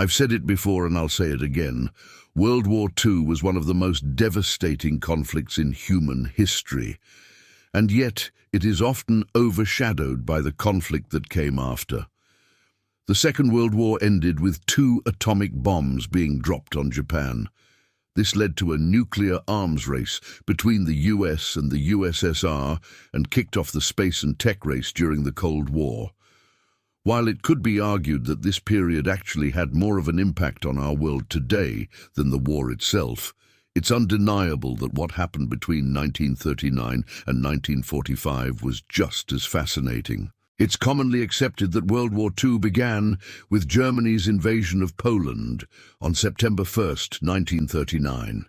I've said it before and I'll say it again. World War II was one of the most devastating conflicts in human history, and yet it is often overshadowed by the conflict that came after. The Second World War ended with 2 atomic bombs being dropped on Japan. This led to a nuclear arms race between the US and the USSR and kicked off the space and tech race during the Cold War. While it could be argued that this period actually had more of an impact on our world today than the war itself, it's undeniable that what happened between 1939 and 1945 was just as fascinating. It's commonly accepted that World War II began with Germany's invasion of Poland on September 1st, 1939.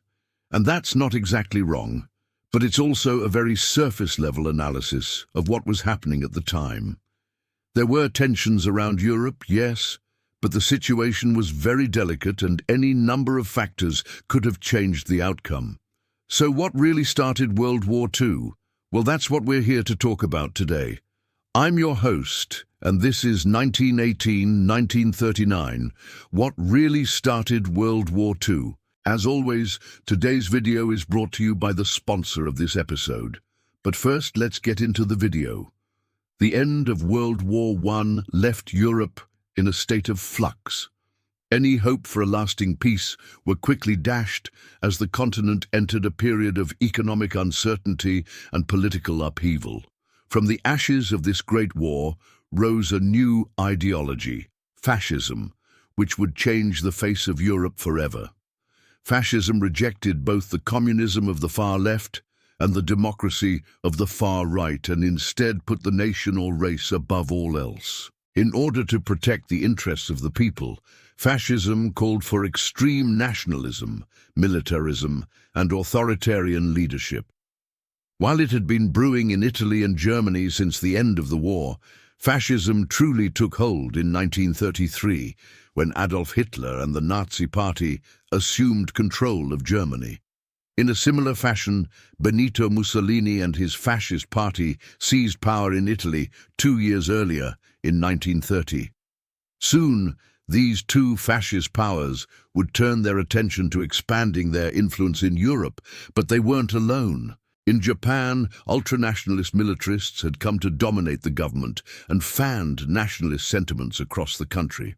And that's not exactly wrong, but it's also a very surface-level analysis of what was happening at the time. There were tensions around Europe, yes, but the situation was very delicate and any number of factors could have changed the outcome. So what really started World War II? Well, that's what we're here to talk about today. I'm your host, and this is 1918-1939, What Really Started World War II. As always, today's video is brought to you by the sponsor of this episode. But first, let's get into the video. The end of World War I left Europe in a state of flux. Any hope for a lasting peace were quickly dashed as the continent entered a period of economic uncertainty and political upheaval. From the ashes of this great war rose a new ideology, fascism, which would change the face of Europe forever. Fascism rejected both the communism of the far left and the democracy of the far right, and instead put the nation or race above all else. In order to protect the interests of the people, fascism called for extreme nationalism, militarism, and authoritarian leadership. While it had been brewing in Italy and Germany since the end of the war, fascism truly took hold in 1933, when Adolf Hitler and the Nazi Party assumed control of Germany. In a similar fashion, Benito Mussolini and his fascist party seized power in Italy 2 years earlier, in 1930. Soon, these 2 fascist powers would turn their attention to expanding their influence in Europe, but they weren't alone. In Japan, ultranationalist militarists had come to dominate the government and fanned nationalist sentiments across the country.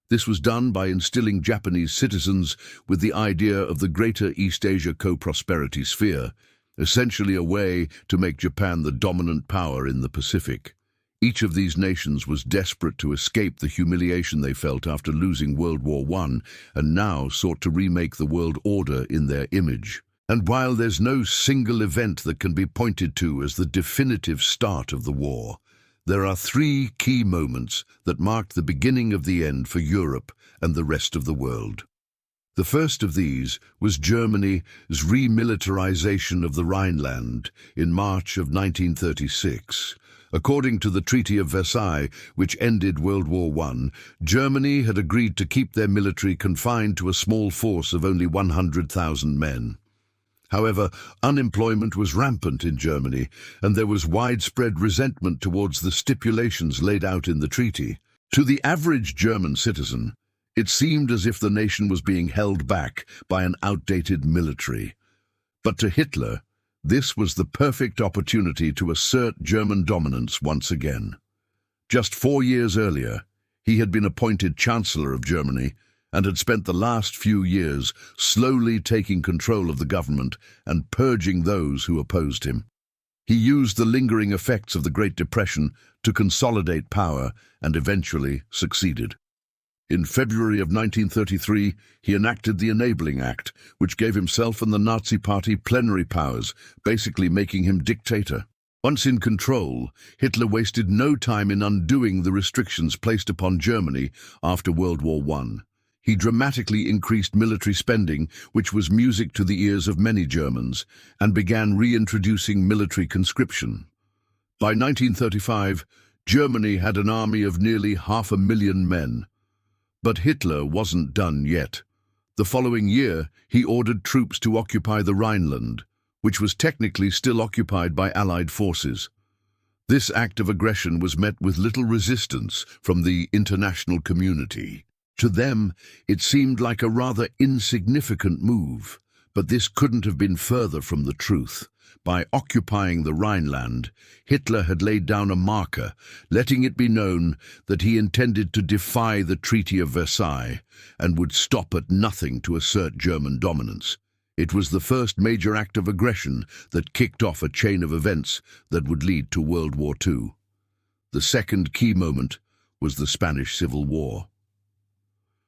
This was done by instilling Japanese citizens with the idea of the Greater East Asia Co-Prosperity Sphere, essentially a way to make Japan the dominant power in the Pacific. Each of these nations was desperate to escape the humiliation they felt after losing World War I and now sought to remake the world order in their image. And while there's no single event that can be pointed to as the definitive start of the war, there are 3 key moments that marked the beginning of the end for Europe and the rest of the world. The first of these was Germany's remilitarization of the Rhineland in March of 1936. According to the Treaty of Versailles, which ended World War I, Germany had agreed to keep their military confined to a small force of only 100,000 men. However, unemployment was rampant in Germany, and there was widespread resentment towards the stipulations laid out in the treaty. To the average German citizen, it seemed as if the nation was being held back by an outdated military. But to Hitler, this was the perfect opportunity to assert German dominance once again. Just 4 years earlier, he had been appointed Chancellor of Germany and had spent the last few years slowly taking control of the government and purging those who opposed him. He used the lingering effects of the Great Depression to consolidate power and eventually succeeded. In February of 1933, he enacted the Enabling Act, which gave himself and the Nazi Party plenary powers, basically making him dictator. Once in control, Hitler wasted no time in undoing the restrictions placed upon Germany after World War I. He dramatically increased military spending, which was music to the ears of many Germans, and began reintroducing military conscription. By 1935, Germany had an army of nearly 500,000 men. But Hitler wasn't done yet. The following year, he ordered troops to occupy the Rhineland, which was technically still occupied by Allied forces. This act of aggression was met with little resistance from the international community. To them, it seemed like a rather insignificant move, but this couldn't have been further from the truth. By occupying the Rhineland, Hitler had laid down a marker, letting it be known that he intended to defy the Treaty of Versailles and would stop at nothing to assert German dominance. It was the first major act of aggression that kicked off a chain of events that would lead to World War II. The second key moment was the Spanish Civil War.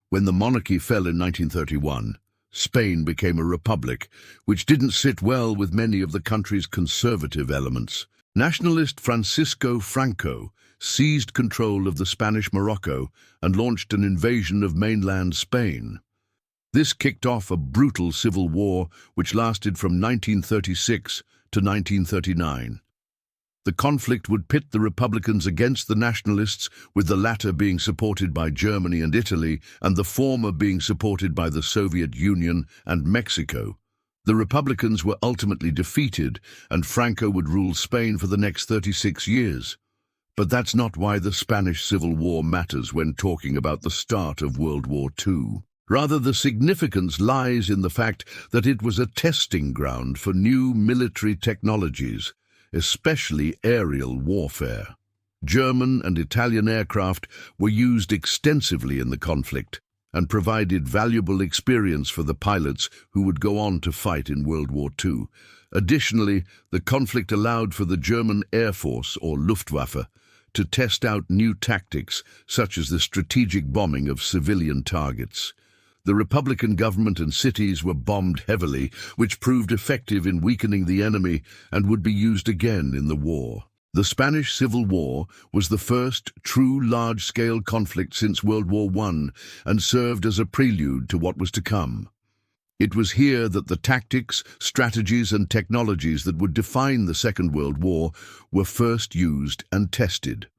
When the monarchy fell in 1931, Spain became a republic, which didn't sit well with many of the country's conservative elements. Nationalist Francisco Franco seized control of the Spanish Morocco and launched an invasion of mainland Spain. This kicked off a brutal civil war which lasted from 1936 to 1939. The conflict would pit the Republicans against the nationalists, with the latter being supported by Germany and Italy, and the former being supported by the Soviet Union and Mexico. The Republicans were ultimately defeated, and Franco would rule Spain for the next 36 years. But that's not why the Spanish Civil War matters when talking about the start of World War II. Rather, the significance lies in the fact that it was a testing ground for new military technologies, especially aerial warfare. German and Italian aircraft were used extensively in the conflict and provided valuable experience for the pilots who would go on to fight in World War II. Additionally, the conflict allowed for the German Air Force, or Luftwaffe, to test out new tactics, such as the strategic bombing of civilian targets. The Republican government and cities were bombed heavily, which proved effective in weakening the enemy and would be used again in the war. The Spanish Civil War was the first true large-scale conflict since World War I and served as a prelude to what was to come. It was here that the tactics, strategies and technologies that would define the Second World War were first used and tested.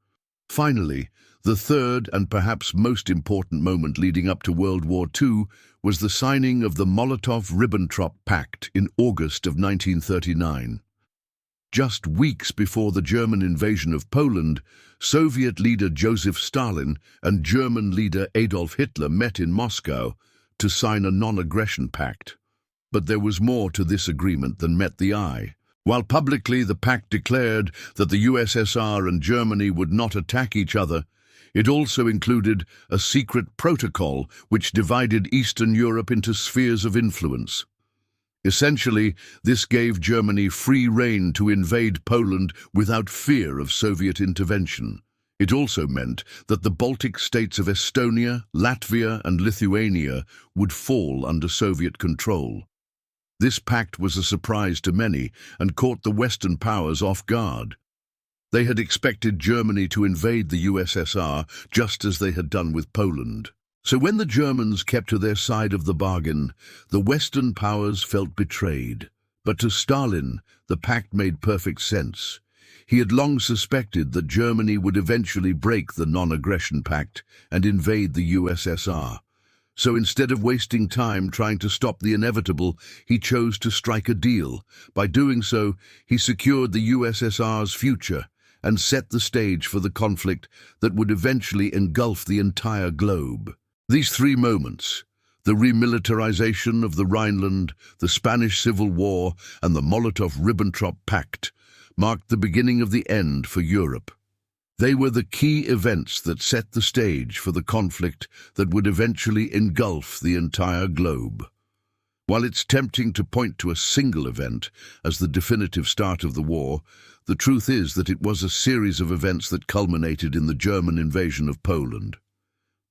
Finally, the third and perhaps most important moment leading up to World War II was the signing of the Molotov-Ribbentrop Pact in August of 1939. Just weeks before the German invasion of Poland, Soviet leader Joseph Stalin and German leader Adolf Hitler met in Moscow to sign a non-aggression pact. But there was more to this agreement than met the eye. While publicly the pact declared that the USSR and Germany would not attack each other, it also included a secret protocol which divided Eastern Europe into spheres of influence. Essentially, this gave Germany free rein to invade Poland without fear of Soviet intervention. It also meant that the Baltic states of Estonia, Latvia, and Lithuania would fall under Soviet control. This pact was a surprise to many and caught the Western powers off guard. They had expected Germany to invade the USSR just as they had done with Poland. So when the Germans kept to their side of the bargain, the Western powers felt betrayed. But to Stalin, the pact made perfect sense. He had long suspected that Germany would eventually break the non-aggression pact and invade the USSR. So instead of wasting time trying to stop the inevitable, he chose to strike a deal. By doing so, he secured the USSR's future and set the stage for the conflict that would eventually engulf the entire globe. These three moments, the remilitarization of the Rhineland, the Spanish Civil War, and the Molotov-Ribbentrop Pact, marked the beginning of the end for Europe. They were the key events that set the stage for the conflict that would eventually engulf the entire globe. While it's tempting to point to a single event as the definitive start of the war, the truth is that it was a series of events that culminated in the German invasion of Poland.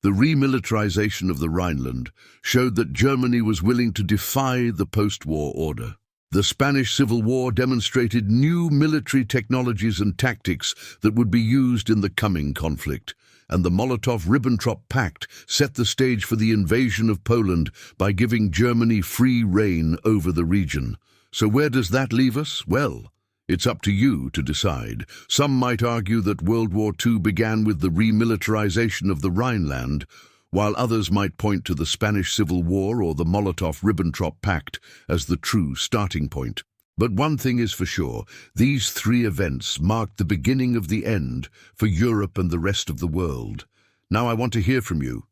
The remilitarization of the Rhineland showed that Germany was willing to defy the post-war order. The Spanish Civil War demonstrated new military technologies and tactics that would be used in the coming conflict, and the Molotov-Ribbentrop Pact set the stage for the invasion of Poland by giving Germany free rein over the region. So where does that leave us? Well, it's up to you to decide. Some might argue that World War II began with the remilitarization of the Rhineland, while others might point to the Spanish Civil War or the Molotov-Ribbentrop Pact as the true starting point. But one thing is for sure, these three events marked the beginning of the end for Europe and the rest of the world. Now I want to hear from you.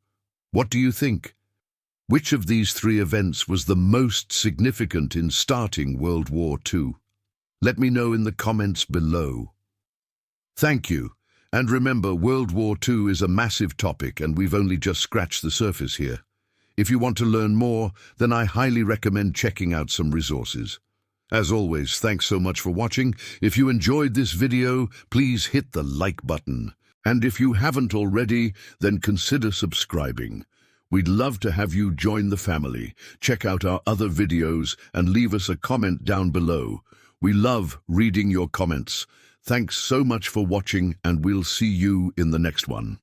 What do you think? Which of these three events was the most significant in starting World War II? Let me know in the comments below. Thank you. And remember, World War II is a massive topic and we've only just scratched the surface here. If you want to learn more, then I highly recommend checking out some resources. As always, thanks so much for watching. If you enjoyed this video, please hit the like button. And if you haven't already, then consider subscribing. We'd love to have you join the family. Check out our other videos and leave us a comment down below. We love reading your comments. Thanks so much for watching, and we'll see you in the next one.